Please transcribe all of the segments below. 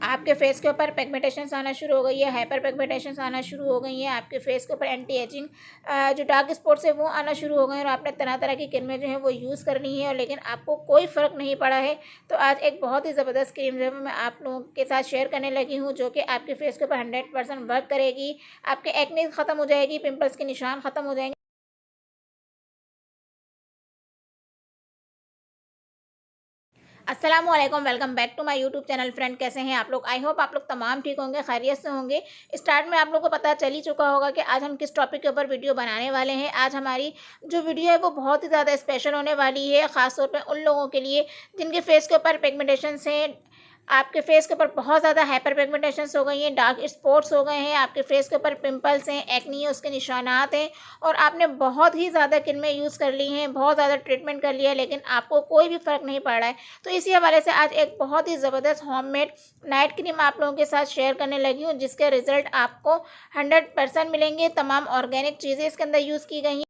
आपके फेस के ऊपर पिगमेंटेशंस आना शुरू हो गई है, हाइपर पिगमेंटेशंस आना शुरू हो गई हैं, आपके फेस के ऊपर एंटी एजिंग जो डार्क स्पॉट्स है वो आना शुरू हो गए हैं और आपने तरह तरह की क्रीमें जो है वो यूज़ करनी है और लेकिन आपको कोई फ़र्क नहीं पड़ा है। तो आज एक बहुत ही ज़बरदस्त क्रीम जो है मैं आप लोगों के साथ शेयर करने लगी हूँ, जो कि आपके फेस के ऊपर 100% वर्क करेगी। आपके एक्ने ख़त्म हो जाएगी, पिंपल्स के निशान ख़त्म हो जाएंगे। अस्सलामुअलैकुम, welcome back to my YouTube channel. Friend, कैसे हैं आप लोग? आई होप आप लोग तमाम ठीक होंगे, खैरियत से होंगे। स्टार्ट में आप लोगों को पता चल ही चुका होगा कि आज हम किस टॉपिक के ऊपर वीडियो बनाने वाले हैं। आज हमारी जो वीडियो है वो बहुत ही ज़्यादा स्पेशल होने वाली है, ख़ासतौर पे उन लोगों के लिए जिनके फेस के ऊपर पिगमेंटेशंस हैं। आपके फेस के ऊपर बहुत ज़्यादा हाइपर पिगमेंटेशंस हो गई हैं, डार्क स्पॉट्स हो गए हैं, आपके फेस के ऊपर पिंपल्स हैं, एक्नी है, उसके निशानात हैं और आपने बहुत ही ज़्यादा क्रीमें यूज़ कर ली हैं, बहुत ज़्यादा ट्रीटमेंट कर लिया है, लेकिन आपको कोई भी फ़र्क नहीं पड़ रहा है। तो इसी हवाले से आज एक बहुत ही ज़बरदस्त होममेड नाइट क्रीम आप लोगों के साथ शेयर करने लगी हूँ, जिसके रिज़ल्ट आपको 100% मिलेंगे। तमाम ऑर्गेनिक चीज़ें इसके अंदर यूज़ की गई हैं।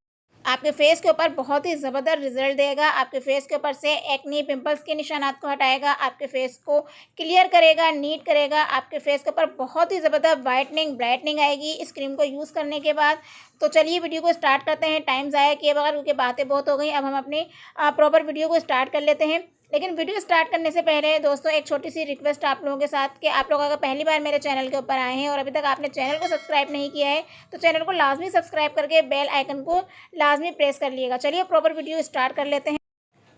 आपके फेस के ऊपर बहुत ही ज़बरदस्त रिजल्ट देगा। आपके फेस के ऊपर से एक्नी पिंपल्स के निशानात को हटाएगा, आपके फेस को क्लियर करेगा, नीट करेगा। आपके फेस के ऊपर बहुत ही ज़बरदस्त वाइटनिंग ब्राइटनिंग आएगी इस क्रीम को यूज़ करने के बाद। तो चलिए वीडियो को स्टार्ट करते हैं, टाइम ज़ाया किए बगैर, क्योंकि बातें बहुत हो गई। अब हम अपनी प्रॉपर वीडियो को स्टार्ट कर लेते हैं। लेकिन वीडियो स्टार्ट करने से पहले दोस्तों एक छोटी सी रिक्वेस्ट आप लोगों के साथ कि आप लोग अगर पहली बार मेरे चैनल के ऊपर आए हैं और अभी तक आपने चैनल को सब्सक्राइब नहीं किया है तो चैनल को लाजमी सब्सक्राइब करके बेल आइकन को लाजमी प्रेस कर लिएगा। चलिए प्रॉपर वीडियो स्टार्ट कर लेते हैं।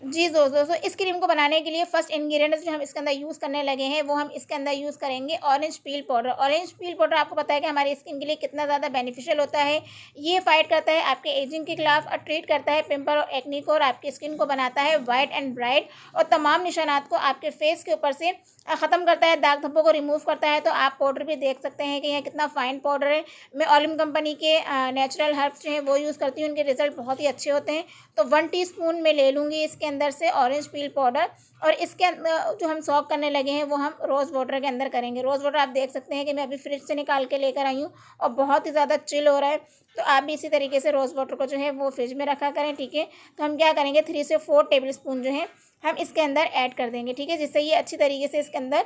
जी दोस्तों, इस क्रीम को बनाने के लिए फर्स्ट इंग्रेडिएंट्स जो हम इसके अंदर यूज़ करने लगे हैं वो हम इसके अंदर यूज़ करेंगे orange peel powder. Orange peel powder आपको पता है कि हमारी स्किन के लिए कितना ज़्यादा बेनिफिशियल होता है। ये फाइट करता है आपके एजिंग के खिलाफ और ट्रीट करता है पिंपल और एक्नी को और आपकी स्किन को बनाता है वाइट एंड ब्राइट और तमाम निशानात को आपके फेस के ऊपर से ख़त्म करता है, दाग धब्बों को रिमूव करता है। तो आप पाउडर भी देख सकते हैं कि यह कितना फाइन पाउडर है। मैं ऑलिम कंपनी के नेचुरल हर्ब्स जो हैं वो यूज़ करती हूँ, उनके रिजल्ट बहुत ही अच्छे होते हैं। तो 1 टीस्पून मैं ले लूँगी इसके अंदर से ऑरेंज पील पाउडर और इसके अंदर जो हम सॉक करने लगे हैं वो हम रोज़ वाटर के अंदर करेंगे। रोज़ वाटर आप देख सकते हैं कि मैं अभी फ्रिज से निकाल के लेकर आई हूँ और बहुत ही ज़्यादा चिल हो रहा है। तो आप भी इसी तरीके से रोज़ वाटर को जो है वो फ्रिज में रखा करें, ठीक है। तो हम क्या करेंगे 3 से 4 टेबल स्पून जो है हम इसके अंदर ऐड कर देंगे, ठीक है, जिससे ये अच्छी तरीके से इसके अंदर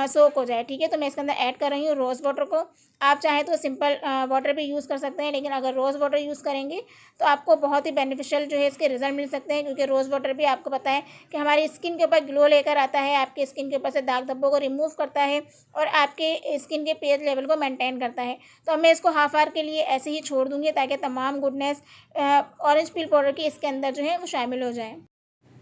सोक हो जाए, ठीक है। तो मैं इसके अंदर ऐड कर रही हूँ रोज़ वाटर को। आप चाहें तो सिंपल वाटर भी यूज़ कर सकते हैं, लेकिन अगर रोज़ वाटर यूज़ करेंगे तो आपको बहुत ही बेनिफिशियल जो है इसके रिजल्ट मिल सकते हैं, क्योंकि रोज़ वाटर भी आपको पता है कि हमारी स्किन के ऊपर ग्लो लेकर आता है, आपके स्किन के ऊपर से दाग धब्बों को रिमूव करता है और आपके स्किन के पीएच लेवल को मेंटेन करता है। तो मैं इसको हाफ आवर के लिए ऐसे ही छोड़ दूँगी ताकि तमाम गुडनेस ऑरेंज पील पाउडर की इसके अंदर जो है वो शामिल हो जाए।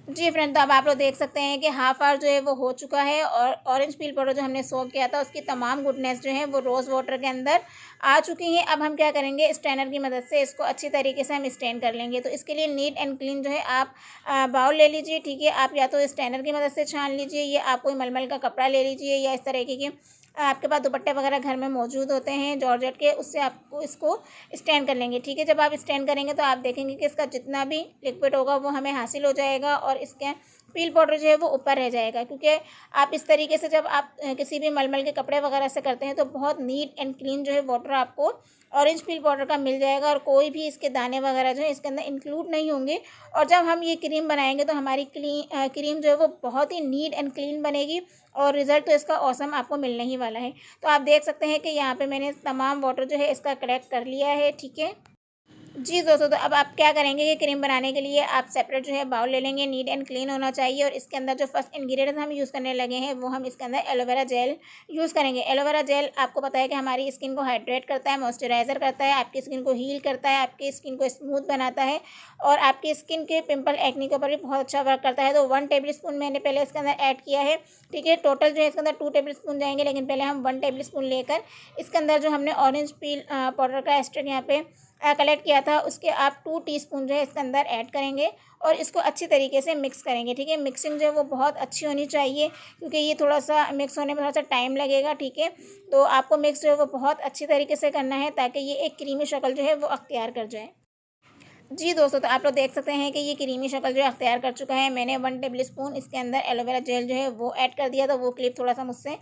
जी फ्रेंड, तो अब आप लोग देख सकते हैं कि हाफ आवर जो है वो हो चुका है और ऑरेंज पील पाउडर जो हमने सोक किया था उसकी तमाम गुडनेस जो है वो रोज़ वाटर के अंदर आ चुकी हैं। अब हम क्या करेंगे, स्ट्रेनर की मदद से इसको अच्छी तरीके से हम स्ट्रेन कर लेंगे। तो इसके लिए नीट एंड क्लीन जो है आप बाउल ले लीजिए, ठीक है। आप या तो स्ट्रेनर की मदद से छान लीजिए या आप कोई मलमल का कपड़ा ले लीजिए या इस तरीके के आपके पास दुपट्टे वगैरह घर में मौजूद होते हैं जॉर्जेट के, उससे आपको इसको स्टैंड कर लेंगे, ठीक है। जब आप स्टैंड करेंगे तो आप देखेंगे कि इसका जितना भी लिक्विड होगा वो हमें हासिल हो जाएगा और इसके पील पाउडर जो है वो ऊपर रह जाएगा, क्योंकि आप इस तरीके से जब आप किसी भी मलमल के कपड़े वगैरह से करते हैं तो बहुत नीट एंड क्लीन जो है वाटर आपको ऑरेंज पील पाउडर का मिल जाएगा और कोई भी इसके दाने वगैरह जो है इसके अंदर इंक्लूड नहीं होंगे। और जब हम ये क्रीम बनाएंगे तो हमारी क्रीम जो है वो बहुत ही नीट एंड क्लीन बनेगी और रिज़ल्ट तो इसका ऑसम आपको मिलने ही वाला है। तो आप देख सकते हैं कि यहाँ पे मैंने तमाम वाटर जो है इसका कलेक्ट कर लिया है, ठीक है। जी दोस्तों, तो अब आप क्या करेंगे कि क्रीम बनाने के लिए आप सेपरेट जो है बाउल ले लेंगे, नीट एंड क्लीन होना चाहिए। और इसके अंदर जो फर्स्ट इंग्रेडिएंट हम यूज़ करने लगे हैं वो हम इसके अंदर एलोवेरा जेल यूज़ करेंगे। एलोवेरा जेल आपको पता है कि हमारी स्किन को हाइड्रेट करता है, मॉइस्चराइज़र करता है, आपकी स्किन को हील करता है, आपकी स्किन को स्मूथ बनाता है और आपकी स्किन के पिंपल एक्नी के ऊपर भी बहुत अच्छा वर्क करता है। तो 1 टेबल स्पून मैंने पहले इसके अंदर ऐड किया है, ठीक है। टोटल जो है इसके अंदर 2 टेबल स्पून जाएंगे, लेकिन पहले हम 1 टेबल स्पून लेकर इसके अंदर जो हमने ऑरेंज पील पाउडर का एक्सट्रैक्ट यहाँ पे कलेक्ट किया था उसके आप 2 टीस्पून जो है इसके अंदर ऐड करेंगे और इसको अच्छी तरीके से मिक्स करेंगे, ठीक है। मिक्सिंग जो है वो बहुत अच्छी होनी चाहिए, क्योंकि ये थोड़ा सा मिक्स होने में थोड़ा सा टाइम लगेगा, ठीक है। तो आपको मिक्स जो है वो बहुत अच्छी तरीके से करना है ताकि ये एक क्रीमी शक्ल जो है वो अख्तियार कर जाए। जी दोस्तों, तो आप लोग देख सकते हैं कि ये क्रीमी शक्ल जो है अख्तियार कर चुका है। मैंने 1 टेबल स्पून इसके अंदर एलोवेरा जेल जो है वो ऐड कर दिया था। वो क्लिप थोड़ा सा मुझसे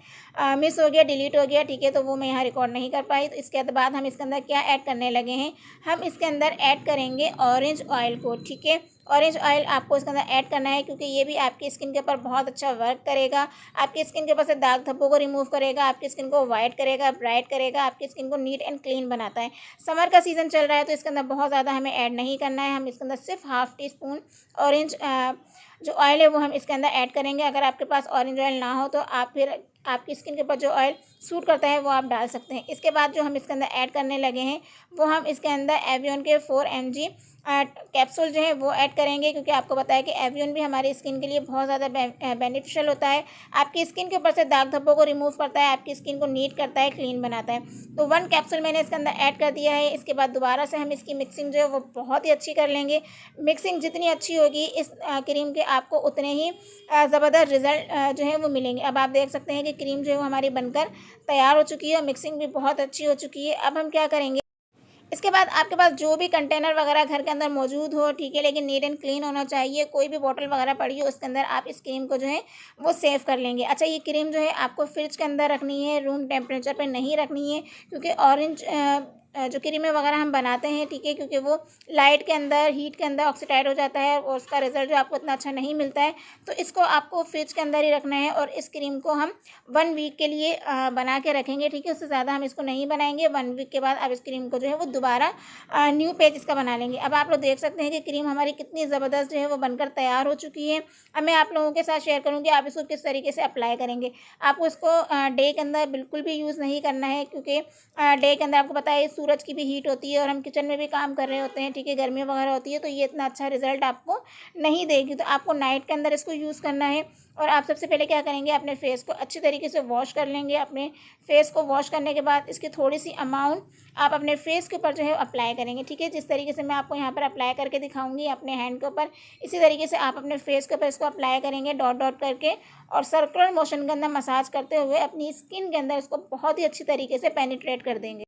मिस हो गया, डिलीट हो गया, ठीक है। तो वो मैं यहाँ रिकॉर्ड नहीं कर पाई। तो इसके बाद हम इसके अंदर क्या ऐड करने लगे हैं, हम इसके अंदर ऐड करेंगे ऑरेंज ऑयल को, ठीक है। ऑरेंज ऑयल आपको इसके अंदर ऐड करना है, क्योंकि ये भी आपकी स्किन के ऊपर बहुत अच्छा वर्क करेगा। आपकी स्किन के ऊपर से दाग धब्बों को रिमूव करेगा, आपकी स्किन को वाइट करेगा, ब्राइट करेगा, आपकी स्किन को नीट एंड क्लीन बनाता है। समर का सीज़न चल रहा है तो इसके अंदर बहुत ज़्यादा हमें ऐड नहीं करना है। हम इसके अंदर सिर्फ हाफ़ टी स्पून ऑरेंज जो ऑयल है वो हम इसके अंदर ऐड करेंगे। अगर आपके पास ऑरेंज ऑयल ना हो तो आप फिर आपकी स्किन के ऊपर जो ऑयल सूट करता है वो आप डाल सकते हैं। इसके बाद जो हम इसके अंदर ऐड करने लगे हैं वो हम इसके अंदर एवियन के 4 mg कैप्सूल जो है वो ऐड करेंगे, क्योंकि आपको पता है कि एवियन भी हमारी स्किन के लिए बहुत ज़्यादा बेनिफिशियल होता है। आपकी स्किन के ऊपर से दाग धब्बों को रिमूव करता है, आपकी स्किन को नीट करता है, क्लीन बनाता है। तो 1 कैप्सूल मैंने इसके अंदर ऐड कर दिया है। इसके बाद दोबारा से हम इसकी मिक्सिंग जो है वो बहुत ही अच्छी कर लेंगे। मिक्सिंग जितनी अच्छी होगी इस क्रीम के आपको उतने ही ज़बरदस्त रिज़ल्ट जो है वो मिलेंगे। अब आप देख सकते हैं कि क्रीम जो है वो हमारी बनकर तैयार हो चुकी है और मिक्सिंग भी बहुत अच्छी हो चुकी है। अब हम क्या करेंगे, इसके बाद आपके पास जो भी कंटेनर वगैरह घर के अंदर मौजूद हो, ठीक है, लेकिन नीट एंड क्लीन होना चाहिए। कोई भी बॉटल वगैरह पड़ी हो उसके अंदर आप इस क्रीम को जो है वो सेव कर लेंगे। अच्छा, ये क्रीम जो है आपको फ्रिज के अंदर रखनी है, रूम टेम्परेचर पे नहीं रखनी है, क्योंकि ऑरेंज जो क्रीमें वगैरह हम बनाते हैं, ठीक है, क्योंकि वो लाइट के अंदर, हीट के अंदर ऑक्सीडाइज हो जाता है और उसका रिजल्ट जो आपको इतना अच्छा नहीं मिलता है। तो इसको आपको फ्रिज के अंदर ही रखना है और इस क्रीम को हम 1 वीक के लिए बना के रखेंगे, ठीक है। उससे ज़्यादा हम इसको नहीं बनाएंगे। 1 वीक के बाद आप इस क्रीम को जो है वो दोबारा न्यू पेज इसका बना लेंगे। अब आप लोग देख सकते हैं कि क्रीम हमारी कितनी ज़बरदस्त जो है वो बनकर तैयार हो चुकी है। अब मैं आप लोगों के साथ शेयर करूँगी आप इसको किस तरीके से अप्लाई करेंगे। आपको इसको डे के अंदर बिल्कुल भी यूज़ नहीं करना है, क्योंकि डे के अंदर आपको पता है सूरज की भी हीट होती है और हम किचन में भी काम कर रहे होते हैं, ठीक है, गर्मी वगैरह होती है, तो ये इतना अच्छा रिजल्ट आपको नहीं देगी। तो आपको नाइट के अंदर इसको यूज़ करना है। और आप सबसे पहले क्या करेंगे, अपने फेस को अच्छी तरीके से वॉश कर लेंगे। अपने फेस को वॉश करने के बाद इसकी थोड़ी सी अमाउंट आप अपने फेस के ऊपर जो है अप्लाई करेंगे, ठीक है। जिस तरीके से मैं आपको यहाँ पर अप्लाई करके दिखाऊंगी अपने हैंड के ऊपर, इसी तरीके से आप अपने फेस के ऊपर इसको अप्लाई करेंगे डॉट डॉट करके, और सर्कुलर मोशन के अंदर मसाज करते हुए अपनी स्किन के अंदर इसको बहुत ही अच्छी तरीके से पेनिट्रेट कर देंगे।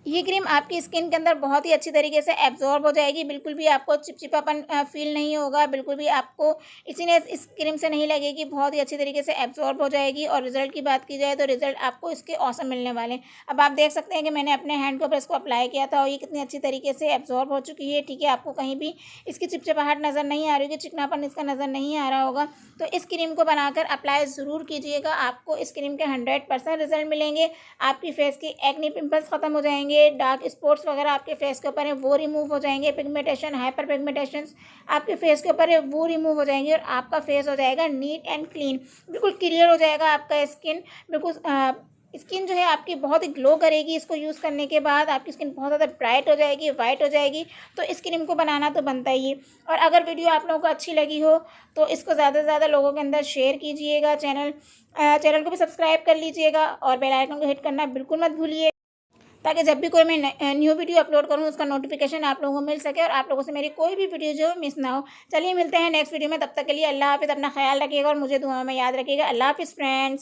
ये क्रीम आपकी स्किन के अंदर बहुत ही अच्छी तरीके से एब्जॉर्ब हो जाएगी। बिल्कुल भी आपको चिपचिपापन फील नहीं होगा, बिल्कुल भी आपको इसीलिए इस क्रीम से नहीं लगेगी, बहुत ही अच्छी तरीके से एब्जॉर्ब हो जाएगी। और रिजल्ट की बात की जाए तो रिजल्ट आपको इसके औसम मिलने वाले हैं। अब आप देख सकते हैं कि मैंने अपने हैंड के ऊपर इसको अप्लाई किया था और ये कितनी अच्छी तरीके से एब्जॉर्ब हो चुकी है, ठीक है। आपको कहीं भी इसकी चिपचिपाहट नज़र नहीं आ रही होगी, चिकनापन इसका नज़र नहीं आ रहा होगा। तो इस क्रीम को बनाकर अप्लाई ज़रूर कीजिएगा, आपको इस क्रीम के 100% रिजल्ट मिलेंगे। आपकी फेस की एक्ने पिंपल्स ख़त्म हो जाएंगे, डार्क स्पॉट्स वगैरह आपके फेस के ऊपर है वो रिमूव हो जाएंगे, पिगमेंटेशन, हाइपर पिगमेंटेशंस आपके फेस के ऊपर है वो रिमूव हो जाएंगे और आपका फेस हो जाएगा नीट एंड क्लीन, बिल्कुल क्लियर हो जाएगा आपका स्किन। बिल्कुल स्किन जो है आपकी बहुत ही ग्लो करेगी। इसको यूज़ करने के बाद आपकी स्किन बहुत ज़्यादा ब्राइट हो जाएगी, वाइट हो जाएगी। तो इस क्रीम को बनाना तो बनता ही है। और अगर वीडियो आप लोगों को अच्छी लगी हो तो इसको ज़्यादा से ज़्यादा लोगों के अंदर शेयर कीजिएगा। चैनल को भी सब्सक्राइब कर लीजिएगा और बेल आइकन को हिट करना बिल्कुल मत भूलिए, ताकि जब भी कोई मैं न्यू वीडियो अपलोड करूँ उसका नोटिफिकेशन आप लोगों को मिल सके और आप लोगों से मेरी कोई भी वीडियो जो मिस ना हो। चलिए मिलते हैं नेक्स्ट वीडियो में, तब तक के लिए अल्लाह हाफ़िज़। अपना ख्याल रखिएगा और मुझे दुआ में याद रखिएगा। अल्लाह हाफ़िज़ फ्रेंड्स।